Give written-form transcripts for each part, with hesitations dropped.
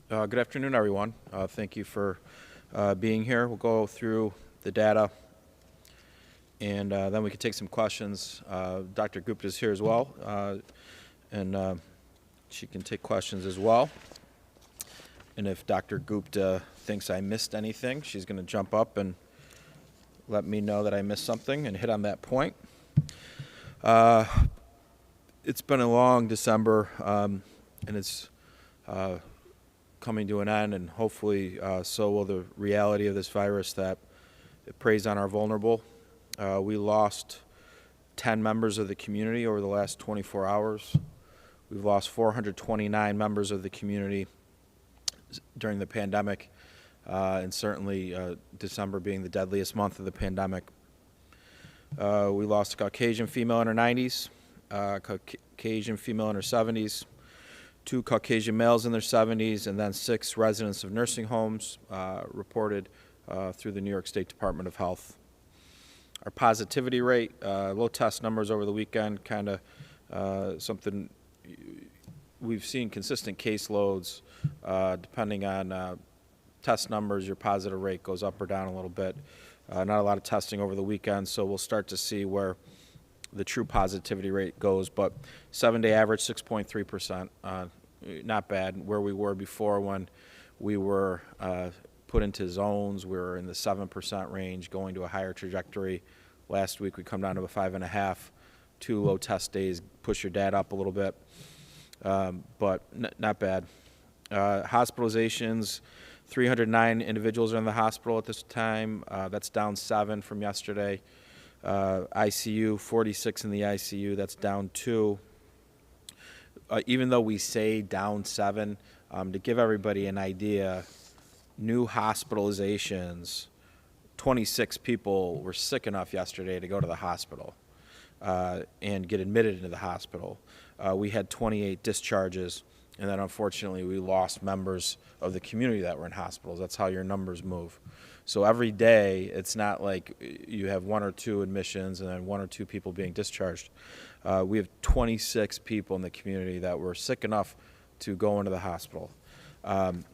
Good afternoon, everyone. Thank you for being here. We'll go through the data, and then we can take some questions. Dr. Gupta is here as well, and she can take questions as well. And if Dr. Gupta thinks I missed anything, she's going to jump up and let me know that I missed something and hit on that point. It's been a long December, and it's coming to an end, and hopefully so will the reality of this virus that it preys on our vulnerable. We lost 10 members of the community over the last 24 hours. We've lost 429 members of the community during the pandemic, and certainly December being the deadliest month of the pandemic. We lost a Caucasian female in her 90s, Caucasian female in her 70s, 2 Caucasian males in their 70s, and then 6 residents of nursing homes reported through the New York State Department of Health. Our positivity rate, low test numbers over the weekend, kind of something we've seen consistent caseloads. Depending on test numbers, your positive rate goes up or down a little bit. Not a lot of testing over the weekend, so we'll start to see where the true positivity rate goes, but 7-day average 6.3%, not bad. Where we were before, when we were put into zones, we were in the 7% range, going to a higher trajectory. Last week we come down to a 5.5. 2 low test days push your data up a little bit, but not bad. Hospitalizations, 309 individuals are in the hospital at this time. That's down 7 from yesterday. ICU, 46 in the ICU, that's down 2. Even though we say down 7, to give everybody an idea, new hospitalizations, 26 people were sick enough yesterday to go to the hospital and get admitted into the hospital. We had 28 discharges, and then unfortunately we lost members of the community that were in hospitals. That's how your numbers move. So every day, it's not like you have 1 or 2 admissions and then 1 or 2 people being discharged. We have 26 people in the community that were sick enough to go into the hospital. And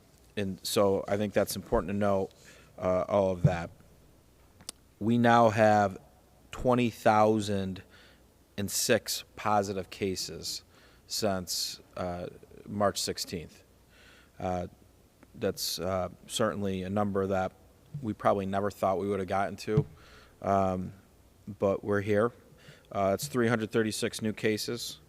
so I think that's important to know all of that. We now have 20,006 positive cases since March 16th. That's certainly a number that we probably never thought we would have gotten to, but we're here. It's 336 new cases.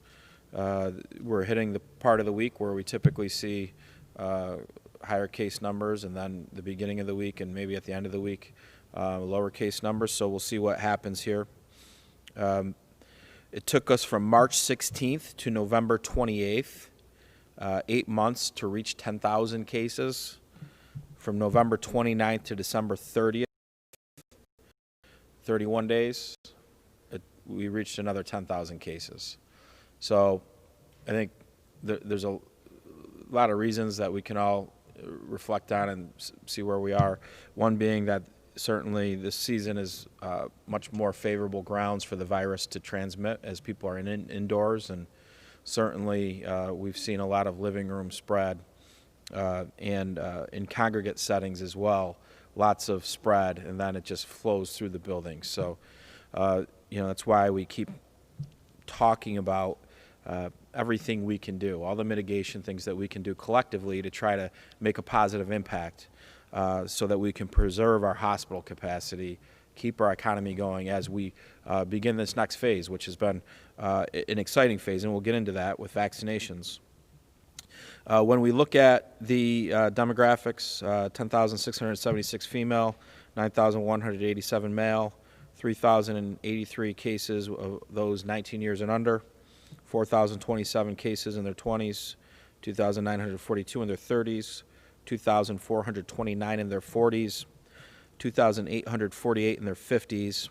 We're hitting the part of the week where we typically see higher case numbers, and then the beginning of the week and maybe at the end of the week, lower case numbers, so we'll see what happens here. It took us from March 16th to November 28th, 8 months to reach 10,000 cases. From November 29th to December 30th, 31 days, we reached another 10,000 cases. So I think there's a lot of reasons that we can all reflect on and see where we are. One being that certainly this season is much more favorable grounds for the virus to transmit as people are indoors, and certainly we've seen a lot of living room spread. And in congregate settings as well, lots of spread, and then it just flows through the building. So, that's why we keep talking about everything we can do, all the mitigation things that we can do collectively to try to make a positive impact so that we can preserve our hospital capacity, keep our economy going as we begin this next phase, which has been an exciting phase, and we'll get into that with vaccinations. When we look at the demographics, 10,676 female, 9,187 male, 3,083 cases of those 19 years and under, 4,027 cases in their 20s, 2,942 in their 30s, 2,429 in their 40s, 2,848 in their 50s,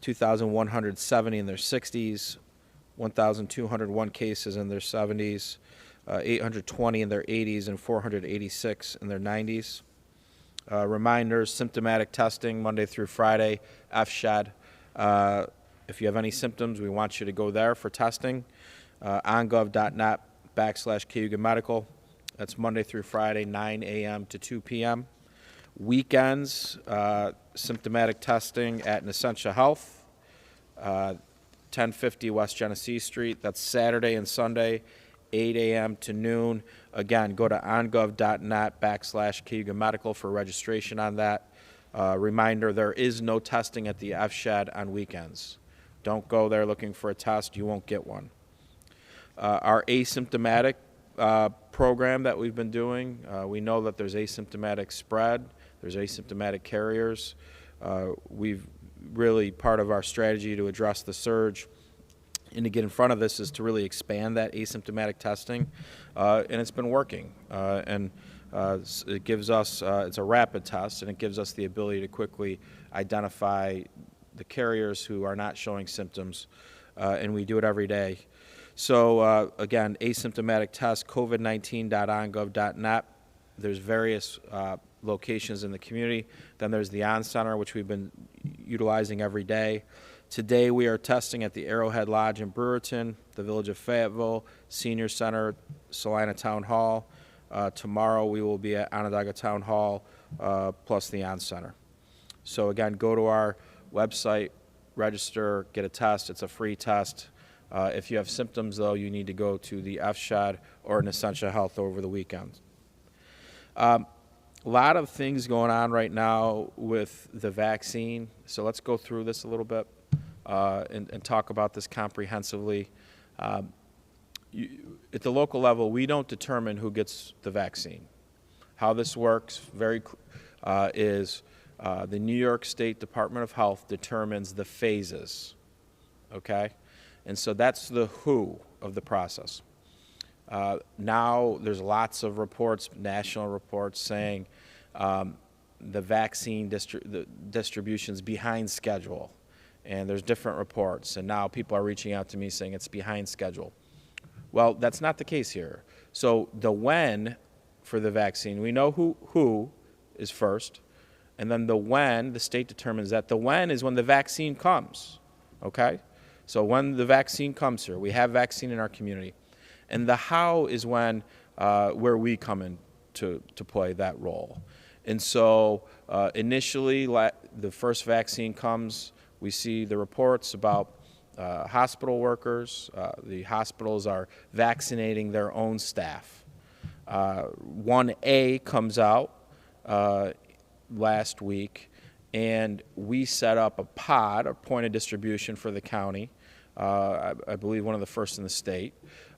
2,170 in their 60s, 1,201 cases in their 70s, 820 in their 80s, and 486 in their 90s. Reminders, symptomatic testing Monday through Friday, FSHED. If you have any symptoms, we want you to go there for testing. ongov.net/Cayuga Medical. That's Monday through Friday, 9 a.m. to 2 p.m. Weekends, symptomatic testing at Essentia Health, 1050 West Genesee Street. That's Saturday and Sunday, 8 a.m. to noon. Again, go to ongov.net/Cayuga Medical for registration on that. Reminder, there is no testing at the F-Shed on weekends. Don't go there looking for a test. You won't get one. Our asymptomatic program that we've been doing, we know that there's asymptomatic spread. There's asymptomatic carriers. We've really, part of our strategy to address the surge and to get in front of this is to really expand that asymptomatic testing, and it's been working. It gives us, it's a rapid test, and it gives us the ability to quickly identify the carriers who are not showing symptoms, and we do it every day. So again, asymptomatic test, covid19.ongov.net. There's various locations in the community. Then there's the On Center, which we've been utilizing every day. Today we are testing at the Arrowhead Lodge in Brewerton, the Village of Fayetteville, Senior Center, Salina Town Hall. Tomorrow we will be at Onondaga Town Hall, plus the On Center. So again, go to our website, register, get a test. It's a free test. If you have symptoms, though, you need to go to the F-Shed or an Essentia Health over the weekend. A lot of things going on right now with the vaccine, so let's go through this a little bit and talk about this comprehensively. At the local level, we don't determine who gets the vaccine. How this works is the New York State Department of Health determines the phases, okay? And so that's the who of the process. Now there's lots of reports, national reports, saying the vaccine distribution's behind schedule. And there's different reports. And now people are reaching out to me saying it's behind schedule. Well, that's not the case here. So the when for the vaccine, we know who is first. And then the when, the state determines that. The when is when the vaccine comes, okay? So when the vaccine comes here, we have vaccine in our community. And the how is when where we come in to play that role. And so initially, the first vaccine comes, we see the reports about hospital workers. The hospitals are vaccinating their own staff. 1A comes out last week, and we set up a pod, a point of distribution for the county, I believe one of the first in the state.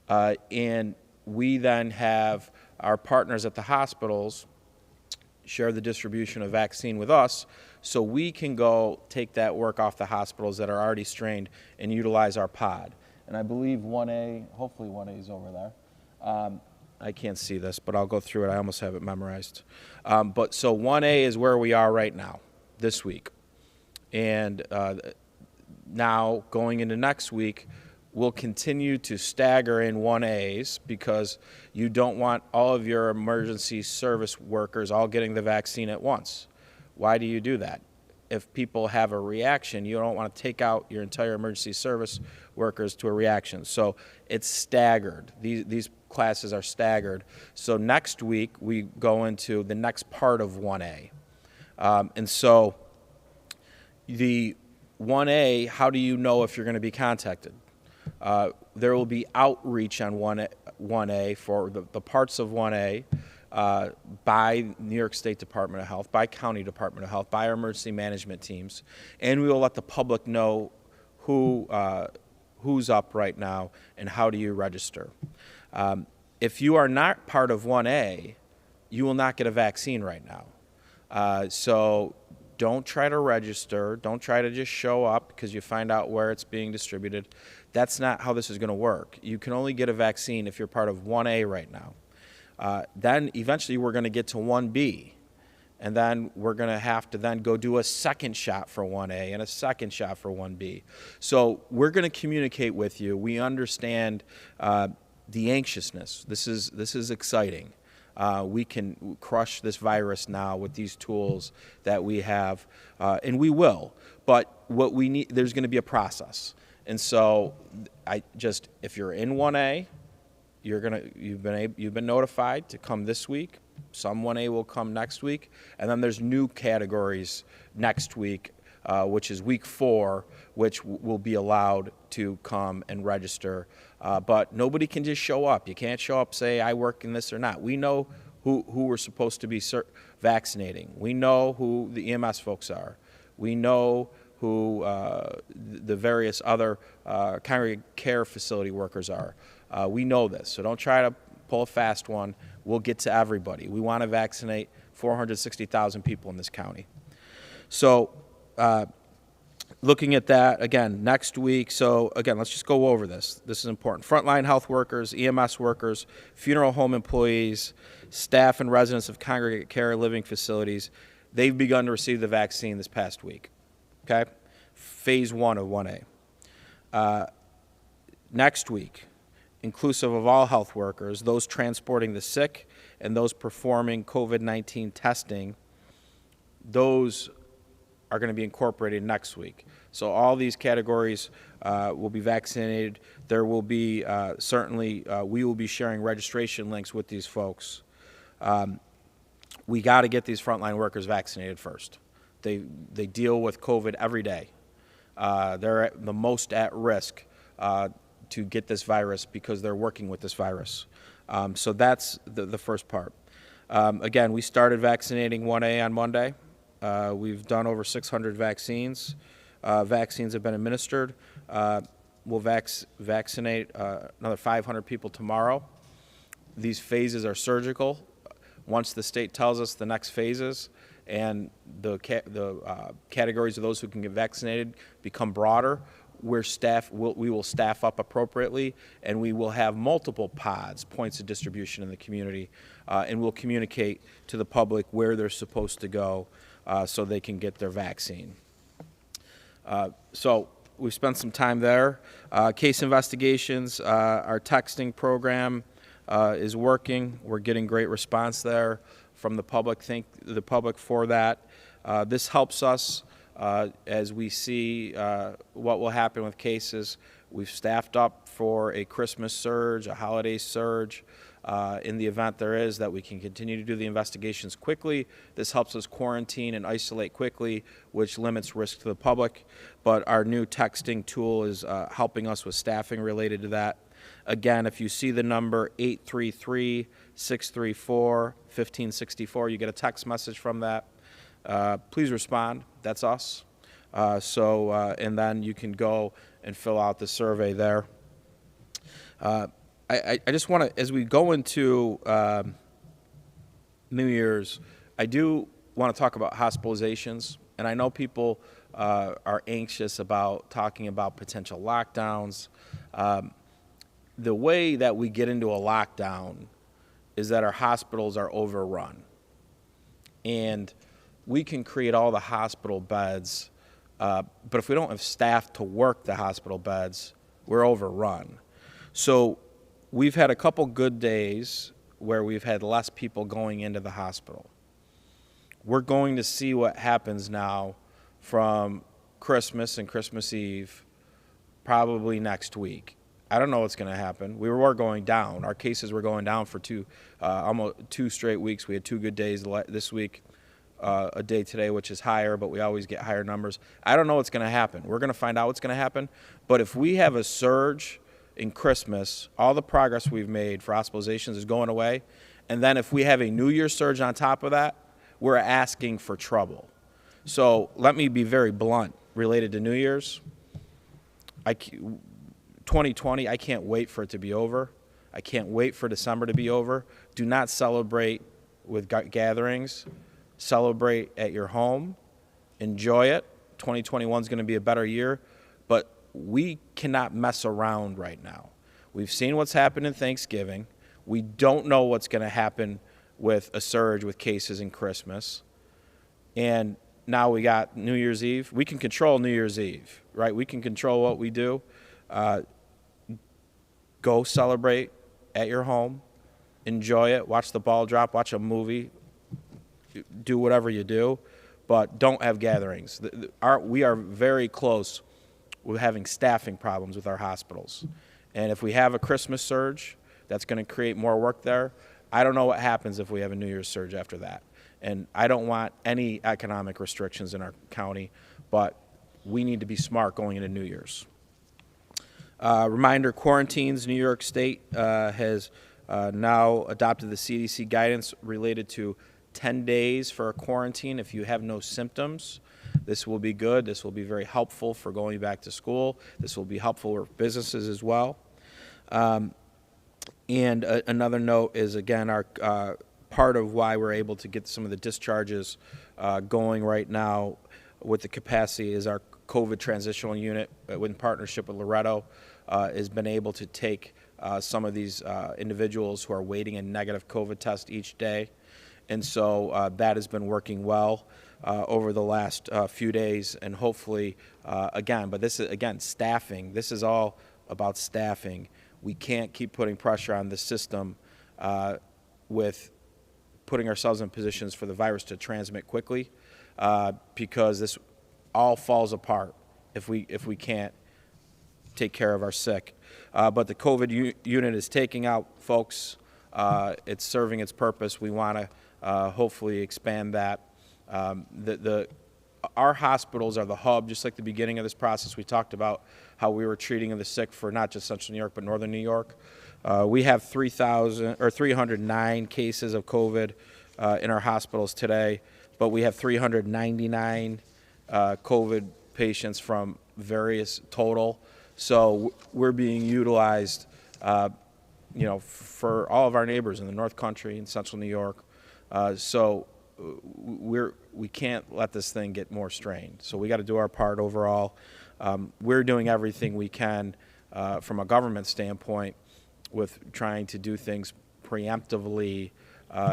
And we then have our partners at the hospitals share the distribution of vaccine with us, so we can go take that work off the hospitals that are already strained and utilize our pod. And I believe 1A, hopefully 1A is over there. I can't see this, but I'll go through it. I almost have it memorized. But so 1A is where we are right now, this week. And now going into next week, we'll continue to stagger in 1As because you don't want all of your emergency service workers all getting the vaccine at once. Why do you do that? If people have a reaction, you don't want to take out your entire emergency service workers to a reaction. So it's staggered. These classes are staggered. So next week, we go into the next part of 1A. And so the 1A, how do you know if you're going to be contacted? There will be outreach on 1A for the parts of 1A by New York State Department of Health, by County Department of Health, by our emergency management teams, and we will let the public know who's up right now and how do you register. If you are not part of 1A, you will not get a vaccine right now. So don't try to register. Don't try to just show up because you find out where it's being distributed. That's not how this is going to work. You can only get a vaccine if you're part of 1A right now. Then eventually we're going to get to 1B. And then we're going to have to then go do a second shot for 1A and a second shot for 1B. So we're going to communicate with you. We understand the anxiousness. This is exciting. We can crush this virus now with these tools that we have, and we will. But what we need, there's going to be a process. And so if you're in 1A, you've been notified to come this week. Some 1A will come next week, and then there's new categories next week, which is week 4, which will be allowed to come and register. But nobody can just show up. You can't show up, say, I work in this or not. We know who we're supposed to be vaccinating. We know who the EMS folks are. We know who the various other congregate care facility workers are. We know this, so don't try to pull a fast one. We'll get to everybody. We want to vaccinate 460,000 people in this county. So looking at that, again, next week, so again, let's just go over this. This is important. Frontline health workers, EMS workers, funeral home employees, staff and residents of congregate care living facilities, they've begun to receive the vaccine this past week, okay? Phase 1 of 1A. Next week, inclusive of all health workers, those transporting the sick and those performing COVID-19 testing, those are going to be incorporated next week. So all these categories will be vaccinated. There will be certainly, we will be sharing registration links with these folks. We got to get these frontline workers vaccinated first. They deal with COVID every day. They're the most at risk to get this virus because they're working with this virus. So that's the first part. Again, we started vaccinating 1A on Monday. We've done over 600 vaccines. Vaccines have been administered. We'll vaccinate another 500 people tomorrow. These phases are surgical. Once the state tells us the next phases and the categories of those who can get vaccinated become broader, we will staff up appropriately, and we will have multiple pods, points of distribution in the community, and we'll communicate to the public where they're supposed to go so they can get their vaccine. So we've spent some time there. Case investigations, our texting program is working. We're getting great response there from the public. Thank the public for that. This helps us as we see what will happen with cases. We've staffed up for a Christmas surge, a holiday surge. In the event there is, that we can continue to do the investigations quickly. This helps us quarantine and isolate quickly, which limits risk to the public. But our new texting tool is helping us with staffing related to that. Again, if you see the number 833-634-1564, you get a text message from that. Please respond. That's us. And then you can go and fill out the survey there. I just want to, as we go into New Year's, I do want to talk about hospitalizations. And I know people are anxious about talking about potential lockdowns. The way that we get into a lockdown is that our hospitals are overrun. And we can create all the hospital beds, but if we don't have staff to work the hospital beds, we're overrun. So we've had a couple good days where we've had less people going into the hospital. We're going to see what happens now from Christmas and Christmas Eve, probably next week. I don't know what's going to happen. We were going down. Our cases were going down for almost 2 straight weeks. We had 2 good days this week, a day today, which is higher, but we always get higher numbers. I don't know what's going to happen. We're going to find out what's going to happen. But if we have a surge in Christmas, all the progress we've made for hospitalizations is going away. And then if we have a New Year's surge on top of that, we're asking for trouble. So let me be very blunt related to New Year's. 2020, I can't wait for it to be over. I can't wait for December to be over. Do not celebrate with gatherings. Celebrate at your home. Enjoy it. 2021 is going to be a better year, but we cannot mess around right now. We've seen what's happened in Thanksgiving. We don't know what's going to happen with a surge with cases in Christmas. And now we got New Year's Eve. We can control New Year's Eve, right? We can control what we do. Go celebrate at your home, enjoy it, watch the ball drop, watch a movie, do whatever you do, but don't have gatherings. We are very close with having staffing problems with our hospitals. And if we have a Christmas surge, That's going to create more work there. I don't know what happens if we have a New Year's surge after that. And I don't want any economic restrictions in our county, but we need to be smart going into New Year's. Reminder, quarantines. New York State has now adopted the CDC guidance related to 10 days for a quarantine if you have no symptoms. This will be good. This will be very helpful for going back to school. This will be helpful for businesses as well. And another note is, again, our part of why we're able to get some of the discharges going right now with the capacity is our COVID transitional unit in partnership with Loretto has been able to take some of these individuals who are waiting a negative COVID test each day. And so that has been working well over the last few days, and hopefully, again, but this is, again, staffing. This is all about staffing. We can't keep putting pressure on the system with putting ourselves in positions for the virus to transmit quickly because this all falls apart if we can't take care of our sick. But the COVID unit is taking out folks. It's serving its purpose. We want to hopefully expand that. Our hospitals are the hub. Just like the beginning of this process, we talked about how we were treating the sick for not just Central New York but Northern New York. We have 309 cases of COVID in our hospitals today, but we have 399 COVID patients from various total. So we're being utilized, for all of our neighbors in the North Country and Central New York. So we can't let this thing get more strained. So we got to do our part overall. We're doing everything we can from a government standpoint with trying to do things preemptively,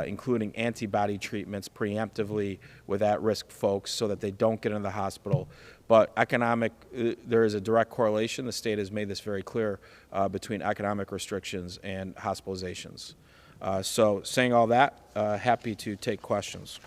including antibody treatments preemptively with at-risk folks so that they don't get into the hospital. But there is a direct correlation. The state has made this very clear between economic restrictions and hospitalizations. So saying all that, happy to take questions.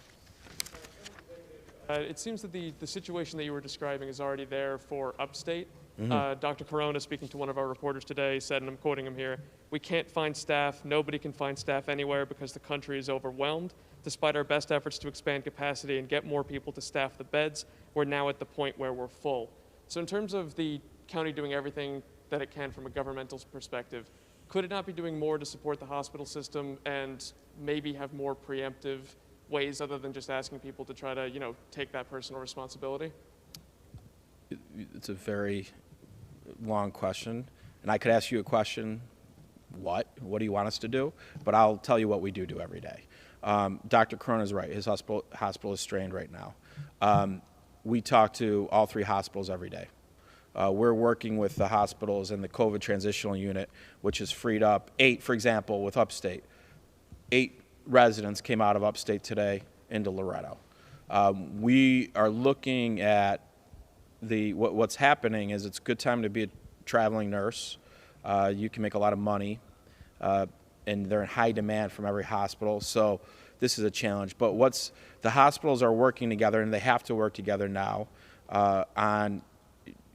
It seems that the situation that you were describing is already there for upstate. Dr. Corona, speaking to one of our reporters today, said, and I'm quoting him here, "We can't find staff. Nobody can find staff anywhere because the country is overwhelmed. Despite our best efforts to expand capacity and get more people to staff the beds, we're now at the point where we're full." So in terms of the county doing everything that it can from a governmental perspective, could it not be doing more to support the hospital system and maybe have more preemptive ways other than just asking people to try to, take that personal responsibility? It's a very long question, and I could ask you a question, what do you want us to do? But I'll tell you what we do every day. Dr. Corona is right. His hospital is strained right now. We talk to all 3 hospitals every day. We're working with the hospitals and the COVID transitional unit, which has freed up 8, for example, with upstate. 8 residents came out of upstate into Loretto. We are looking at what's happening is it's a good time to be a traveling nurse. You can make a lot of money, and they're in high demand from every hospital. So this is a challenge. But the hospitals are working together, and they have to work together now on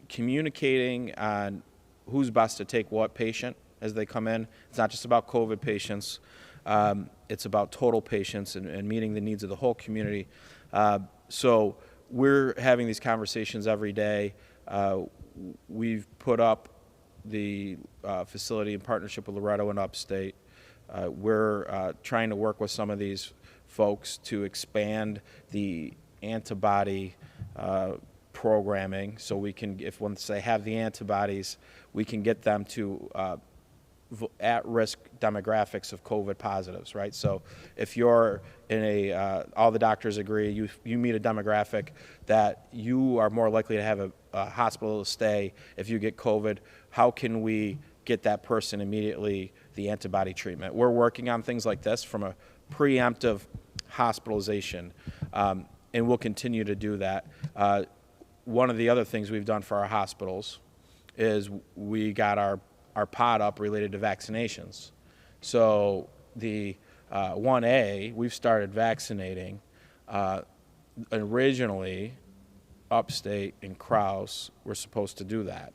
communicating on who's best to take what patient as they come in. It's not just about COVID patients. It's about total patients and meeting the needs of the whole community. So we're having these conversations every day. We've put up the facility in partnership with Loretto and Upstate. We're trying to work with some of these folks to expand the antibody programming so we can, once they have the antibodies, we can get them to at-risk demographics of COVID positives, right? So if you're in all the doctors agree, you meet a demographic that you are more likely to have a hospital stay if you get COVID, how can we get that person immediately the antibody treatment? We're working on things like this from a preemptive hospitalization, and we'll continue to do that. One of the other things we've done for our hospitals is we got our pod up related to vaccinations. So the 1A, we've started vaccinating. Originally, Upstate and Krause were supposed to do that.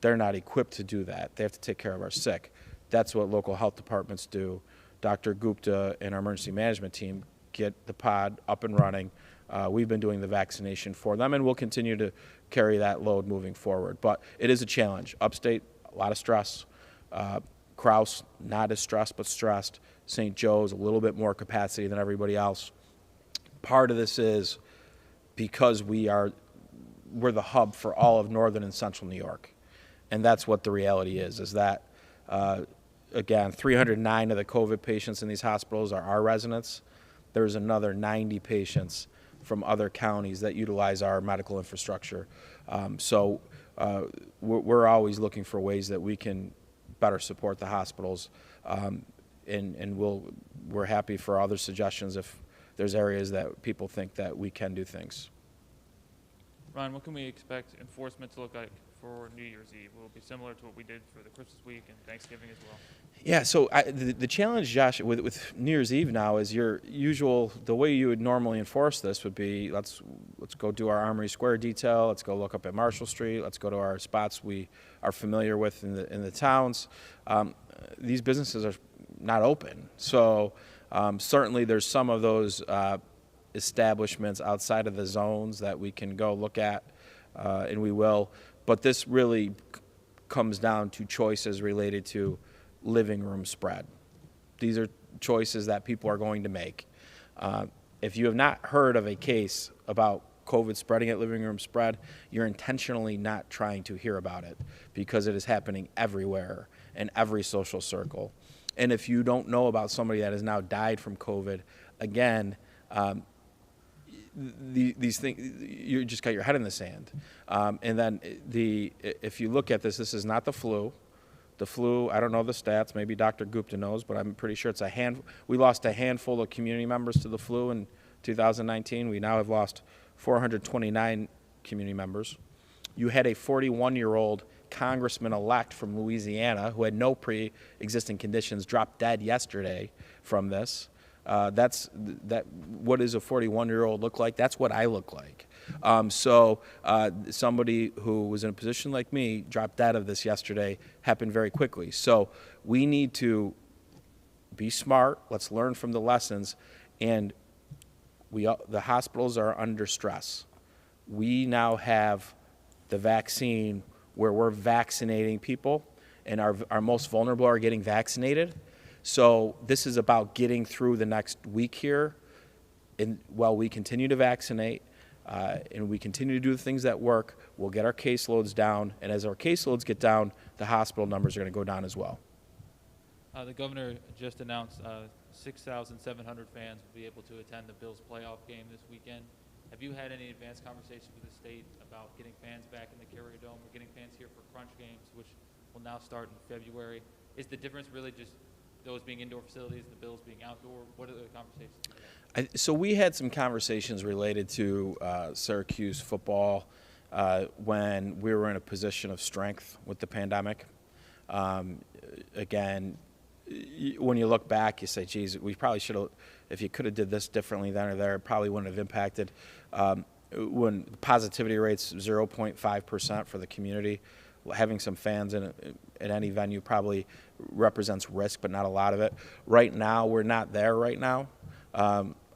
They're not equipped to do that. They have to take care of our sick. That's what local health departments do. Dr. Gupta and our emergency management team get the pod up and running. We've been doing the vaccination for them, and we'll continue to carry that load moving forward. But it is a challenge. Upstate, a lot of stress. Crouse, not as stressed, but stressed. St. Joe's, a little bit more capacity than everybody else. Part of this is because we're the hub for all of northern and central New York. And that's what the reality is that, again, 309 of the COVID patients in these hospitals are our residents. There's another 90 patients from other counties that utilize our medical infrastructure. So we're always looking for ways that we can better support the hospitals, and we're happy for other suggestions if there's areas that people think that we can do things. Ryan, what can we expect enforcement to look like for New Year's Eve? Will it be similar to what we did for the Christmas week and Thanksgiving as well? Yeah, so the challenge, Josh, with New Year's Eve now is the way you would normally enforce this would be, let's go do our Armory Square detail, let's go look up at Marshall Street, let's go to our spots we are familiar with in the towns. These businesses are not open, so certainly there's some of those establishments outside of the zones that we can go look at, and we will. But this really comes down to choices related to living room spread. These are choices that people are going to make. If you have not heard of a case about COVID spreading at living room spread, you're intentionally not trying to hear about it because it is happening everywhere in every social circle. And if you don't know about somebody that has now died from COVID, again, these things, you just got your head in the sand. And then if you look at this is not the flu. The flu, I don't know the stats, maybe Dr. Gupta knows, but I'm pretty sure it's we lost a handful of community members to the flu in 2019. We now have lost 429 community members. You had a 41-year-old congressman-elect from Louisiana who had no pre-existing conditions drop dead yesterday from this. What does a 41-year-old look like? That's what I look like. So somebody who was in a position like me dropped dead of this yesterday. Happened very quickly. So we need to be smart. Let's learn from the lessons. And the hospitals are under stress. We now have the vaccine where we're vaccinating people, and our most vulnerable are getting vaccinated. So this is about getting through the next week here, and while we continue to vaccinate, and we continue to do the things that work, we'll get our caseloads down, and as our caseloads get down, the hospital numbers are going to go down as well. The governor just announced 6,700 fans will be able to attend the Bills playoff game this weekend. Have you had any advanced conversations with the state about getting fans back in the Carrier Dome or getting fans here for Crunch games, which will now start in February? Is the difference really just those being indoor facilities, the Bills being outdoor? What are the conversations? So we had some conversations related to Syracuse football when we were in a position of strength with the pandemic. Again, when you look back, you say, geez, we probably should have, if you could have did this differently then or there, it probably wouldn't have impacted. When positivity rate's 0.5% for the community, having some fans at any venue probably represents risk, but not a lot of it. Right now, we're not there right now.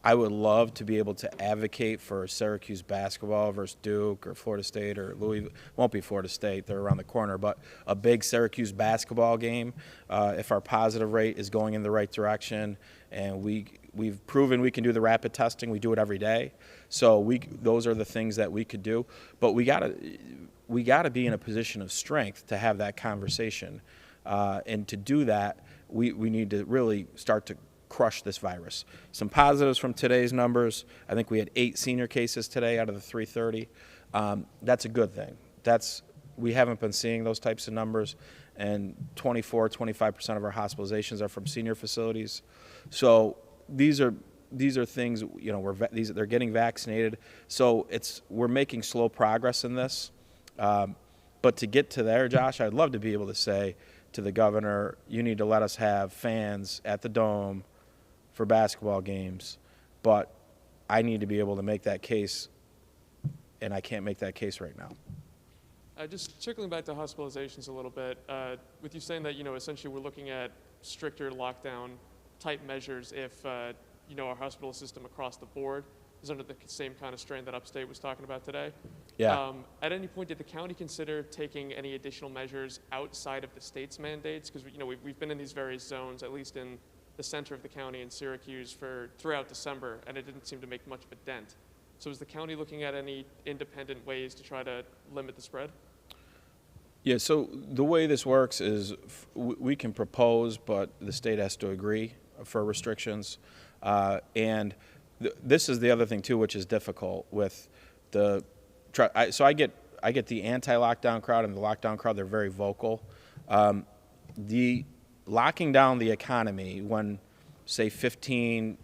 I would love to be able to advocate for Syracuse basketball versus Duke or Florida State or Louisville. Won't be Florida State, they're around the corner, but a big Syracuse basketball game, if our positive rate is going in the right direction, and we've proven we can do the rapid testing, we do it every day. So those are the things that we could do, but we gotta be in a position of strength to have that conversation. And to do that, we need to really start to crush this virus. Some positives from today's numbers. I think we had 8 senior cases today out of the 330. That's a good thing. We haven't been seeing those types of numbers, and 25% of our hospitalizations are from senior facilities. So these are things, they're getting vaccinated. So we're making slow progress in this. But to get to there, Josh, I'd love to be able to say to the governor, you need to let us have fans at the Dome for basketball games, but I need to be able to make that case, and I can't make that case right now. Just circling back to hospitalizations a little bit, with you saying that, essentially we're looking at stricter lockdown type measures if, our hospital system across the board is under the same kind of strain that Upstate was talking about today. Yeah. At any point, did the county consider taking any additional measures outside of the state's mandates? Because, we've been in these various zones, at least in the center of the county in Syracuse throughout December, and it didn't seem to make much of a dent. So is the county looking at any independent ways to try to limit the spread? Yeah, so the way this works is we can propose, but the state has to agree for restrictions. And this is the other thing too, which is difficult with the. So I get the anti-lockdown crowd and the lockdown crowd. They're very vocal. The locking down the economy when, say, 15%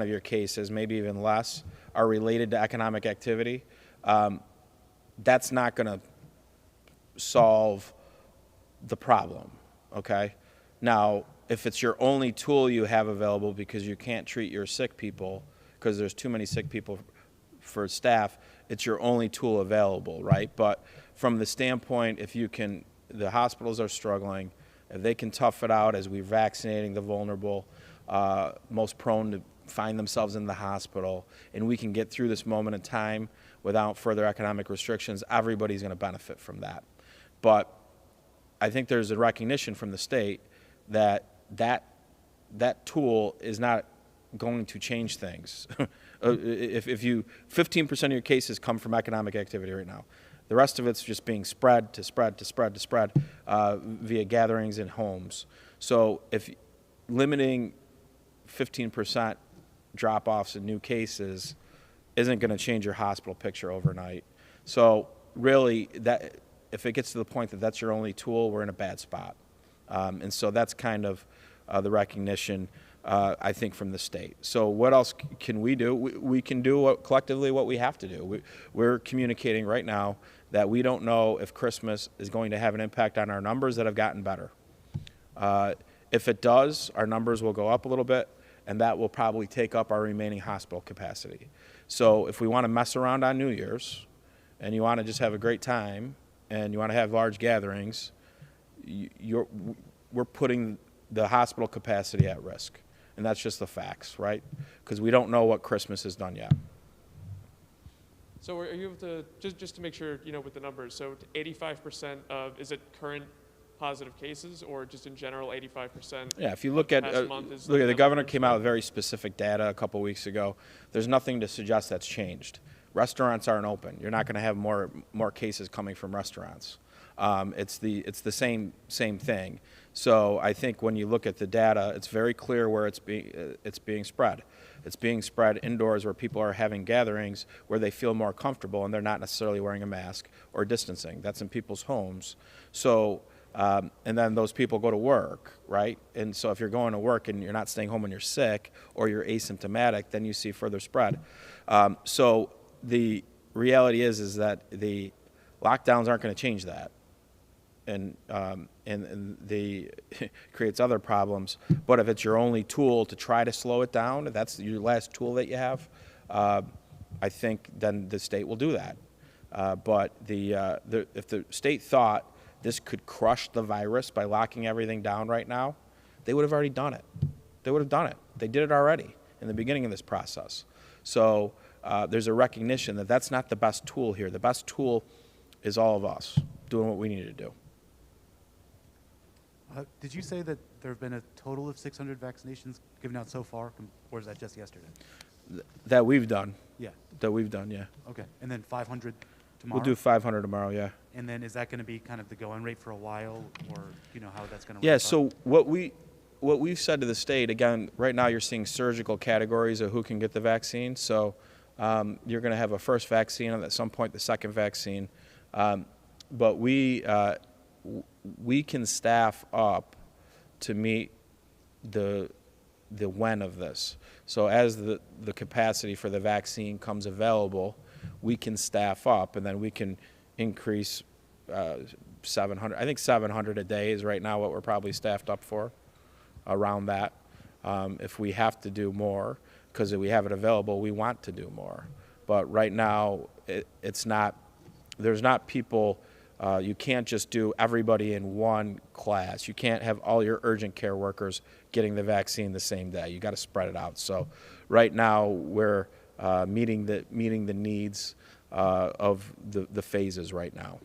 of your cases, maybe even less, are related to economic activity, that's not going to solve the problem, okay? Now, if it's your only tool you have available because you can't treat your sick people because there's too many sick people for staff, it's your only tool available, right? But from the standpoint, the hospitals are struggling, if they can tough it out as we're vaccinating the vulnerable, most prone to find themselves in the hospital, and we can get through this moment in time without further economic restrictions, everybody's going to benefit from that. But I think there's a recognition from the state that tool is not going to change things. If 15% of your cases come from economic activity right now, the rest of it's just being spread via gatherings in homes. So if limiting 15% drop-offs in new cases isn't going to change your hospital picture overnight. So really, if it gets to the point that that's your only tool, we're in a bad spot. And so that's kind of the recognition, I think, from the state. So what else can we do? We can do collectively what we have to do. We're communicating right now that we don't know if Christmas is going to have an impact on our numbers that have gotten better. If it does, our numbers will go up a little bit, and that will probably take up our remaining hospital capacity. So if we want to mess around on New Year's, and you want to just have a great time, and you want to have large gatherings, we're putting the hospital capacity at risk. And that's just the facts, right? Because we don't know what Christmas has done yet. So are you able to, just to make sure, with the numbers, so 85% of, is it current positive cases, or just in general 85%? Yeah, if you look at, the governor came out with very specific data a couple weeks ago. There's nothing to suggest that's changed. Restaurants aren't open. You're not going to have more cases coming from restaurants. It's the same thing. So I think when you look at the data, it's very clear where it's being spread. It's being spread indoors where people are having gatherings where they feel more comfortable and they're not necessarily wearing a mask or distancing. That's in people's homes. So and then those people go to work, right? And so if you're going to work and you're not staying home when you're sick or you're asymptomatic, then you see further spread. So the reality is that the lockdowns aren't going to change that, and the creates other problems. But if it's your only tool to try to slow it down, if that's your last tool that you have, I think then the state will do that. But if the state thought this could crush the virus by locking everything down right now, they would have already done it. They would have done it. They did it already in the beginning of this process. So there's a recognition that that's not the best tool here. The best tool is all of us doing what we need to do. Did you say that there have been a total of 600 vaccinations given out so far, or is that just yesterday? That we've done. Yeah. That we've done, yeah. Okay, and then 500 tomorrow? We'll do 500 tomorrow, yeah. And then is that going to be kind of the going rate for a while, or do you know how that's going to Yeah, so what we've said to the state, again, right now you're seeing surgical categories of who can get the vaccine. So you're going to have a first vaccine and at some point the second vaccine. But we can staff up to meet the when of this. So as the capacity for the vaccine comes available, we can staff up, and then we can increase 700. I think 700 a day is right now what we're probably staffed up for, around that. If we have to do more, because if we have it available, we want to do more. But right now, it's not. There's not people You can't just do everybody in one class. You can't have all your urgent care workers getting the vaccine the same day. You got to spread it out. So right now we're meeting the needs of the phases right now.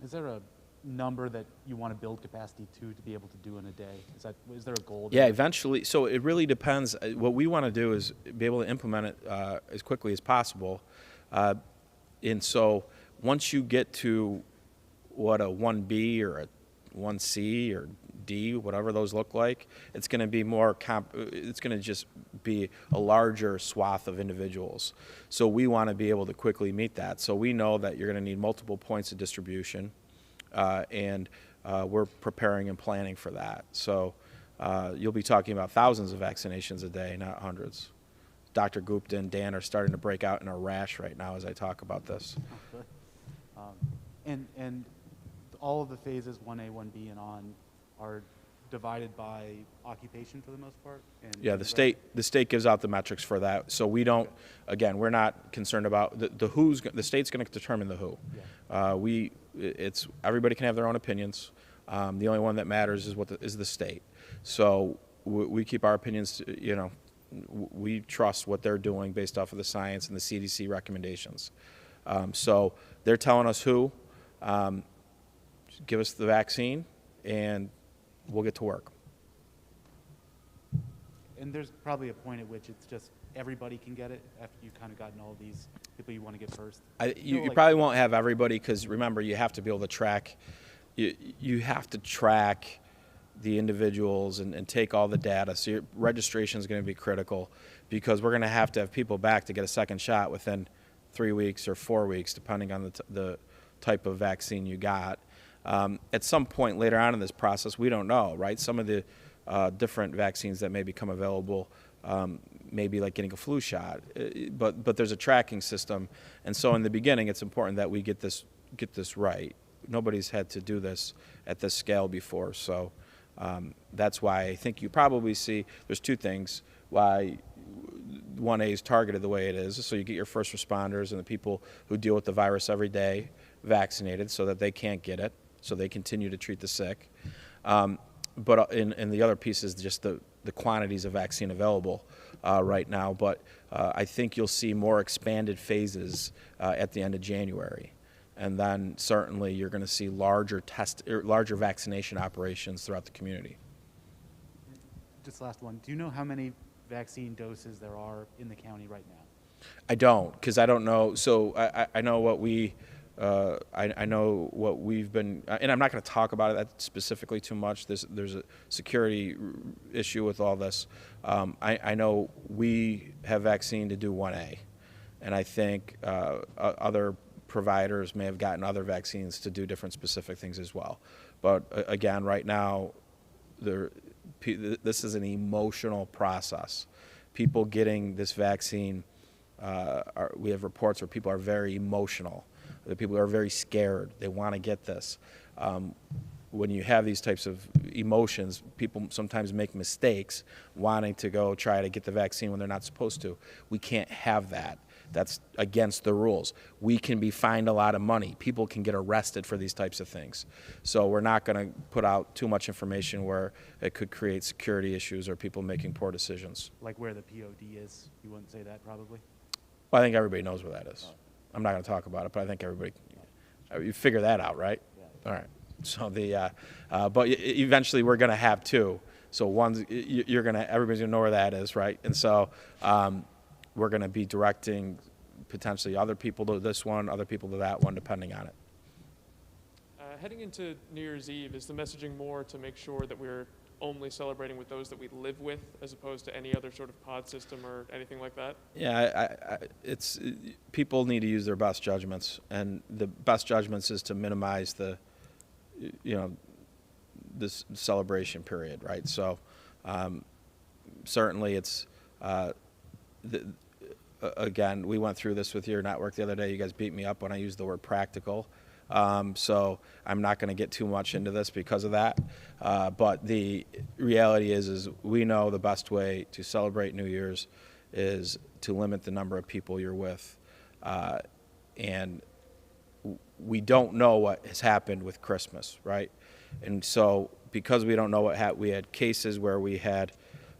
Is there a number that you want to build capacity to be able to do in a day? Is there a goal? Yeah, eventually. So it really depends. What we want to do is be able to implement it as quickly as possible. And so once you get to what a 1B or a 1C or D, whatever those look like, it's going to be more it's going to just be a larger swath of individuals. So we want to be able to quickly meet that. So we know that you're going to need multiple points of distribution, and we're preparing and planning for that. So you'll be talking about thousands of vaccinations a day, not hundreds. Dr. Gupta and Dan are starting to break out in a rash right now as I talk about this. And all of the phases 1A, 1B, and on are divided by occupation for the most part? Yeah, the state gives out the metrics for that. So we don't, again, we're not concerned about the state's going to determine the who. Yeah. Everybody can have their own opinions. The only one that matters is the state. So we keep our opinions, we trust what they're doing based off of the science and the CDC recommendations. So they're telling us who, give us the vaccine, and we'll get to work. And there's probably a point at which it's just everybody can get it after you've kind of gotten all of these people you want to get first. You probably won't have everybody, because remember, you have to be able to track. You have to track the individuals and take all the data. So your registration is going to be critical, because we're going to have people back to get a second shot within 3 weeks or 4 weeks, depending on the type of vaccine you got. At some point later on in this process, we don't know, right? Some of the different vaccines that may become available, maybe like getting a flu shot, but there's a tracking system, and so in the beginning, it's important that we get this right. Nobody's had to do this at this scale before, so that's why I think you probably see there's two things why 1A is targeted the way it is. So you get your first responders and the people who deal with the virus every day vaccinated, so that they can't get it, so they continue to treat the sick. But in the other piece is just the quantities of vaccine available right now. But I think you'll see more expanded phases at the end of January. And then certainly you're going to see larger vaccination operations throughout the community. Just last one. Do you know how many vaccine doses there are in the county right now? I don't, because I don't know. So I know what I know what we've been, and I'm not going to talk about it specifically too much. There's a security issue with all this. I know we have vaccine to do 1A, and I think other providers may have gotten other vaccines to do different specific things as well. But again, right now, this is an emotional process. People getting this vaccine, we have reports where people are very emotional. The people are very scared. They want to get this. When you have these types of emotions, people sometimes make mistakes wanting to go try to get the vaccine when they're not supposed to. We can't have that. That's against the rules. We can be fined a lot of money. People can get arrested for these types of things. So we're not going to put out too much information where it could create security issues or people making poor decisions. Like where the POD is? You wouldn't say that probably? Well, I think everybody knows where that is. I'm not going to talk about it, but I think everybody, you figure that out, right? Yeah. All right. So but eventually we're going to have two. So everybody's going to know where that is, right? And so we're going to be directing potentially other people to this one, other people to that one, depending on it. Heading into New Year's Eve, is the messaging more to make sure that we're only celebrating with those that we live with, as opposed to any other sort of pod system or anything like that? Yeah, people need to use their best judgments, and the best judgments is to minimize this celebration period, right? So certainly it's again, we went through this with your network the other day. You guys beat me up when I used the word practical. So I'm not going to get too much into this because of that. But the reality is we know the best way to celebrate New Year's is to limit the number of people you're with. And we don't know what has happened with Christmas, right? And so because we don't know we had cases where we had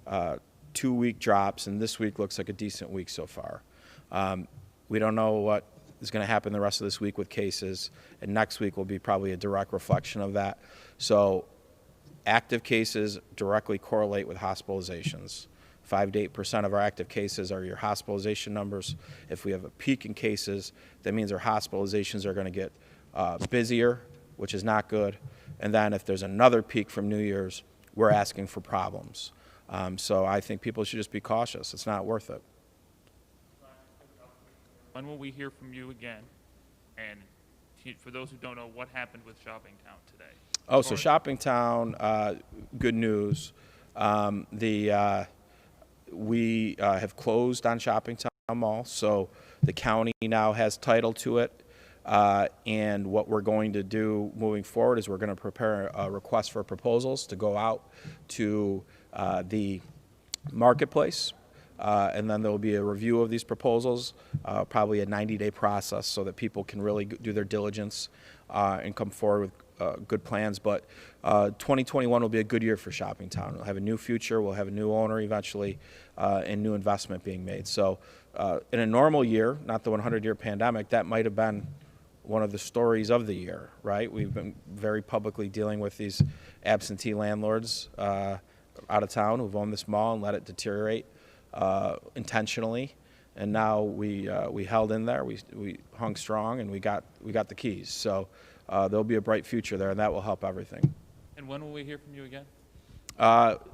2-week drops, and this week looks like a decent week so far. We don't know what is going to happen the rest of this week with cases, and next week will be probably a direct reflection of that. So active cases directly correlate with hospitalizations. 5 to 8% of our active cases are your hospitalization numbers. If we have a peak in cases, that means our hospitalizations are going to get busier, which is not good. And then if there's another peak from New Year's, we're asking for problems. So I think people should just be cautious. It's not worth it. When will we hear from you again? And for those who don't know, what happened with Shopping Town today? Oh, so Shopping Town, good news. We have closed on Shopping Town Mall, so the county now has title to it. And what we're going to do moving forward is we're going to prepare a request for proposals to go out to the marketplace. And then there will be a review of these proposals, probably a 90-day process, so that people can really do their diligence and come forward with good plans. But 2021 will be a good year for Shopping Town. We'll have a new future, we'll have a new owner eventually, and new investment being made. So in a normal year, not the 100-year pandemic, that might have been one of the stories of the year, right? We've been very publicly dealing with these absentee landlords out of town who've owned this mall and let it deteriorate intentionally, and now we held in there, we hung strong, and we got the keys. So there'll be a bright future there, and that will help everything. And when will we hear from you again?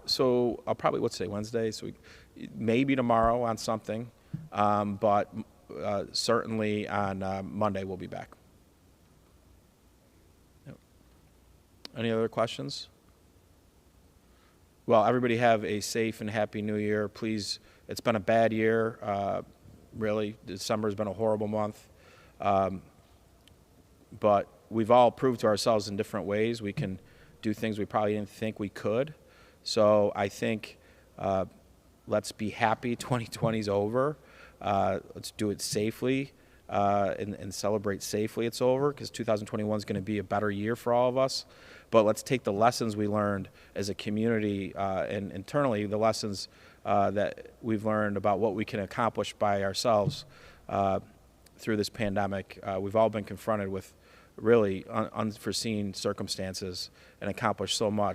So I'll probably, let's say Wednesday, so maybe tomorrow on something, but certainly on Monday we'll be back. Yep. Any other questions? Well, everybody have a safe and happy New Year. Please, it's been a bad year. Really, December's been a horrible month. But we've all proved to ourselves in different ways we can do things we probably didn't think we could. So I think let's be happy 2020's over. Let's do it safely and celebrate safely it's over, because 2021 is going to be a better year for all of us. But let's take the lessons we learned as a community and internally, the lessons that we've learned about what we can accomplish by ourselves through this pandemic. We've all been confronted with really unforeseen circumstances and accomplished so much.